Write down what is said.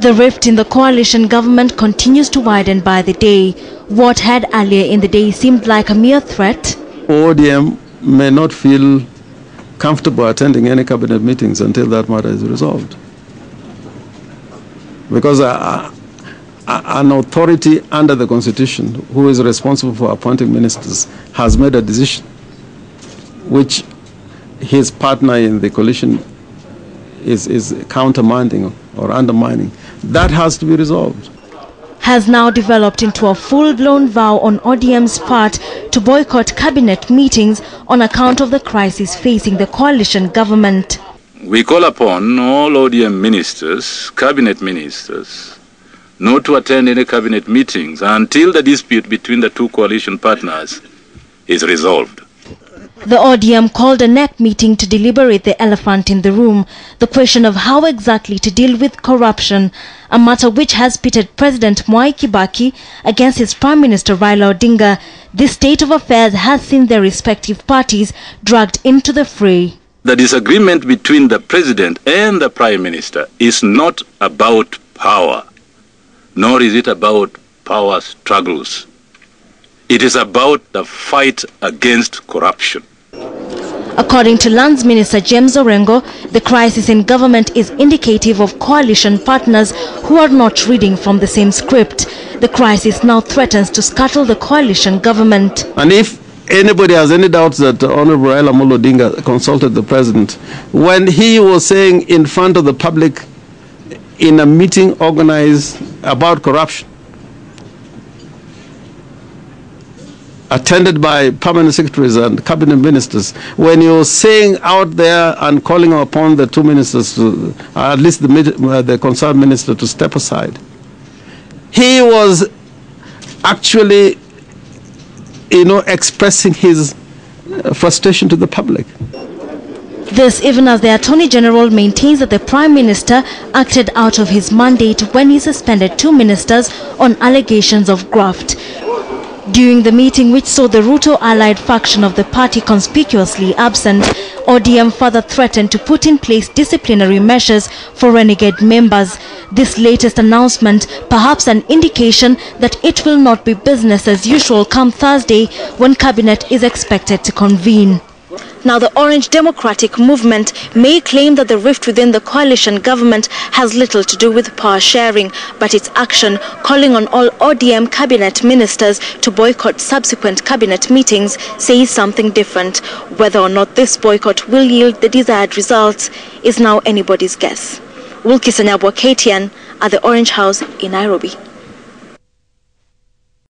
The rift in the coalition government continues to widen by the day. What had earlier in the day seemed like a mere threat, ODM may not feel comfortable attending any cabinet meetings until that matter is resolved. Because an authority under the Constitution who is responsible for appointing ministers has made a decision which his partner in the coalition is countermanding or undermining. That has to be resolved. Has now developed into a full-blown vow on ODM's part to boycott cabinet meetings on account of the crisis facing the coalition government. We call upon all ODM ministers, cabinet ministers, not to attend any cabinet meetings until the dispute between the two coalition partners is resolved. The ODM called a NEC meeting to deliberate the elephant in the room, the question of how exactly to deal with corruption, a matter which has pitted President Mwai Kibaki against his Prime Minister Raila Odinga. This state of affairs has seen their respective parties dragged into the fray. The disagreement between the President and the Prime Minister is not about power, nor is it about power struggles. It is about the fight against corruption. According to Lands Minister James Orengo, the crisis in government is indicative of coalition partners who are not reading from the same script. The crisis now threatens to scuttle the coalition government. And if anybody has any doubts that Honorable Raila Amolo Odinga consulted the President, when he was saying in front of the public in a meeting organized about corruption, attended by permanent secretaries and cabinet ministers, when you're saying out there and calling upon the two ministers to, at least the concerned minister, to step aside, he was actually, expressing his frustration to the public. This even as the Attorney General maintains that the Prime Minister acted out of his mandate when he suspended two ministers on allegations of graft. During the meeting, which saw the Ruto-allied faction of the party conspicuously absent, ODM further threatened to put in place disciplinary measures for renegade members. This latest announcement, perhaps an indication that it will not be business as usual come Thursday when Cabinet is expected to convene. Now, the Orange Democratic Movement may claim that the rift within the coalition government has little to do with power sharing, but its action calling on all ODM cabinet ministers to boycott subsequent cabinet meetings says something different. Whether or not this boycott will yield the desired results is now anybody's guess. Wilkis Anyabwa, KTN, at the Orange House in Nairobi.